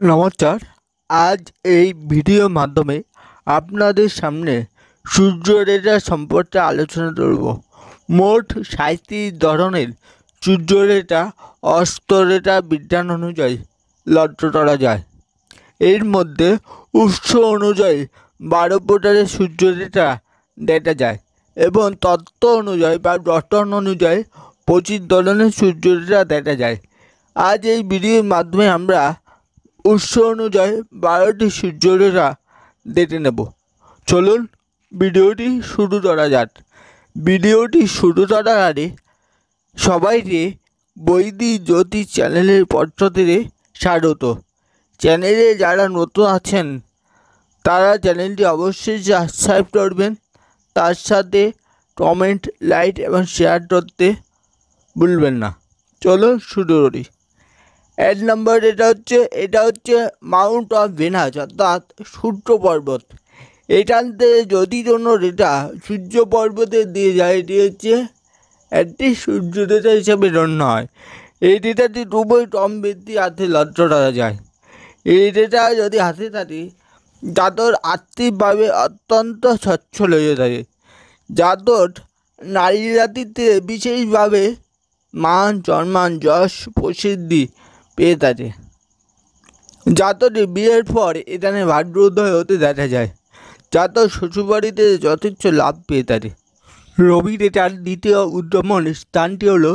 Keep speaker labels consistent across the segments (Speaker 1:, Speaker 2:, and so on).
Speaker 1: নমস্কার। আজ এই ভিডিওর মাধ্যমে আপনাদের সামনে সূর্য রেখা সম্পর্কে আলোচনা করব। মোট 37 ধরনের সূর্য রেখা অস্তরেখা বিজ্ঞান অনুযায়ী লক্ষ্য করা যায়। এর মধ্যে উৎস অনুযায়ী 12 প্রকারের সূর্য রেখা দেখা যায় এবং তত্ত্ব অনুযায়ী বা গঠন অনুযায়ী 25 ধরনের সূর্য রেখা দেখা যায়। আজ এই ভিডিওর মাধ্যমে আমরা উৎস অনুযায়ী 12টি সূর্য রেখা দেখে নেব। চলুন ভিডিওটি শুরু করা যাক। ভিডিওটি শুরু করার আগে সবাইকে বৈদিক জ্যোতিষ চ্যানেলের পক্ষ থেকে স্বাগত। চ্যানেলে যারা নতুন আছেন তারা চ্যানেলটি অবশ্যই সাবস্ক্রাইব করবেন, তার সাথে কমেন্ট, লাইক এবং শেয়ার করতে ভুলবেন না। চলো শুরু করি। 1 নম্বর এটা হচ্ছে মাউন্ট অফ ভেনাস অর্থাৎ সূর্য পর্বত। এখান থেকে যদি কোনো রেখা সূর্য পর্বতে দিয়ে যায় এটি হচ্ছে একটি সূর্য রেখা হিসাবে গণ্য হয়। এই রেখাটি খুবই কম ব্যক্তি হাতে লক্ষ্য করা যায়। এই রেখা যদি হাতে থাকে যাদের আর্থিকভাবে অত্যন্ত সচ্ছল হয়ে থাকে, যাদের নারী জাতিতে বিশেষভাবে মান সম্মান যশ প্রসিদ্ধি পেয়ে থাকে, যাদের বিয়ের পর এখানে ভাগ্যোদয় হতে দেখা যায়, যাদের শ্বশুরবাড়িতে যথেষ্ট লাভ পেয়ে থাকে। রবি রেখার দ্বিতীয় উদ্গমন স্থানটি হলো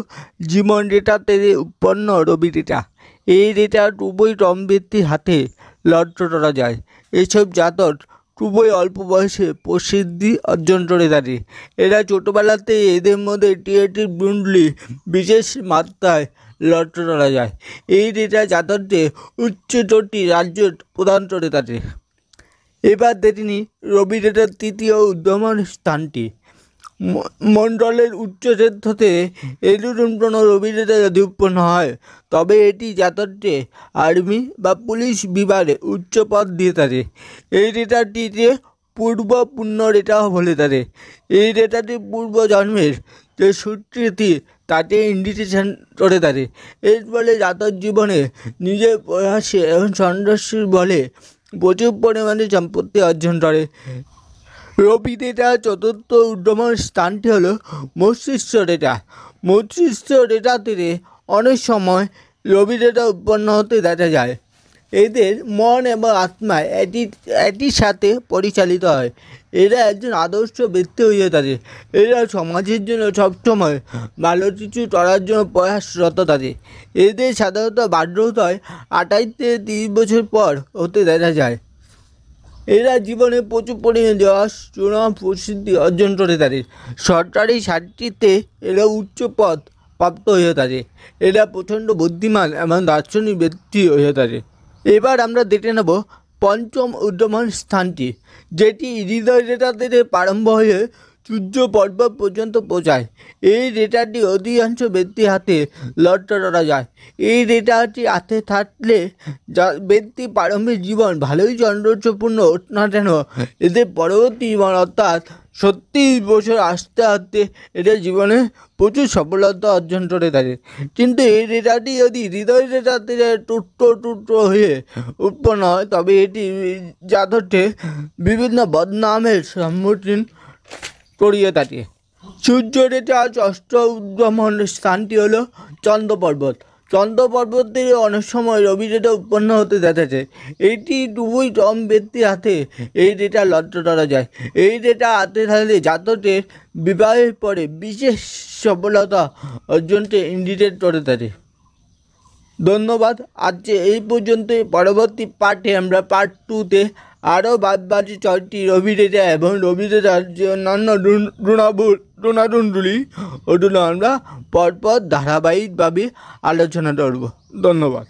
Speaker 1: জীবন রেখা থেকে উৎপন্ন রবি রেখা। এই রেখা খুবই কম ব্যক্তির হাতে লক্ষ্য করা যায়। এসব জাতক খুবই অল্প বয়সে প্রসিদ্ধি অর্জন করে থাকে। এরা ছোটোবেলাতে এদের মধ্যে ক্রিয়েটিভ গুণগুলি বিশেষ মাত্রায় লক্ষ্য করা যায়। এই রেখা জাতকদের উচ্চতটি রাজ্য প্রদান করে থাকে। এবার দেখে নিই রবি রেখার তৃতীয় উদ্গমন স্থানটি। মণ্ডলের উচ্চ ক্ষেত্রতে এরকম কোনো রবি রেখা যদি উৎপন্ন হয় তবে এটি জাতককে আর্মি বা পুলিশ বিভাগে উচ্চ পদ দিয়ে থাকে। এই রেখাটিকে পূর্ব পুণ্য রেখাও বলে থাকে। এই রেখাটি পূর্ব জন্মের যে সুকৃতি তাকে ইন্ডিকেশন করে থাকে। এর ফলে জাতক জীবনে নিজের প্রয়াসে এবং সংঘর্ষের বলে প্রচুর পরিমাণে সম্পত্তি অর্জন করে। রবি রেখার চতুর্থ উদ্গমন স্থানটি হলো মস্তিষ্ক রেখা। মস্তিষ্ক রেখা থেকে অনেক সময় রবি রেখা উৎপন্ন হতে দেখা যায়। এদের মন এবং আত্মা এটির সাথে পরিচালিত হয়। এরা একজন আদর্শ ব্যক্তি হয়ে থাকে। এরা সমাজের জন্য সবসময় ভালো কিছু করার জন্য প্রয়াসরত থাকে। এদের সাধারণত বার্ধক্য 28 থেকে 30 বছর পর হতে দেখা যায়। এরা জীবনে প্রচুর পরিমাণে যশ সুনাম প্রসিদ্ধি অর্জন করে থাকে। সরকারি চাকরিতে এরা উচ্চ পদ প্রাপ্ত হয়ে থাকে। এরা প্রচণ্ড বুদ্ধিমান এবং দার্শনিক ব্যক্তি হয়ে থাকে। এবার আমরা দেখে নেব পঞ্চম উদ্গমন স্থানটি, যেটি হৃদয় রেখা থেকে প্রারম্ভ হয়ে সূর্য পর্বত পর্যন্ত পৌঁছায়। এই রেখাটি অধিকাংশ ব্যক্তির হাতে লক্ষ্য করা যায়। এই রেখাটি হাতে থাকলে যা ব্যক্তি প্রারম্ভিক জীবন ভালোই সৌন্দর্যপূর্ণ হোক না কেন, এদের পরবর্তী জীবন অর্থাৎ 36 বছর আসতে আসতে এদের জীবনে প্রচুর সফলতা অর্জন করে থাকে। কিন্তু এই রেখাটি যদি হৃদয় রেখা থেকে টুকরো হয়ে উৎপন্ন হয় তবে এটি জাতককে বিভিন্ন বদনামের সম্মুখীন করিয়ে থাকে। সূর্য রেখার ষষ্ঠ উদ্গমন স্থানটি হলো চন্দ্র পর্বত। চন্দ্র পর্বত থেকে অনেক সময় রবি রেখা উৎপন্ন হতে দেখা যায়। এটি খুবই কম ব্যক্তির হাতে এই রেখা লক্ষ্য করা যায়। এই রেখা হাতে থাকলে জাতকের বিবাহের পরে বিশেষ সফলতা অর্জনকে ইন্ডিকেট করে থাকে। ধন্যবাদ। আজকে এই পর্যন্তই। পরবর্তী পার্টে আমরা পার্ট 2-তে আরও বাদবাকি 6টি রবি রেখা এবং রবি রেখার যে অন্যান্য গুণাগুণগুলি ওগুলো আমরা পরপর ধারাবাহিকভাবে আলোচনা করব। ধন্যবাদ।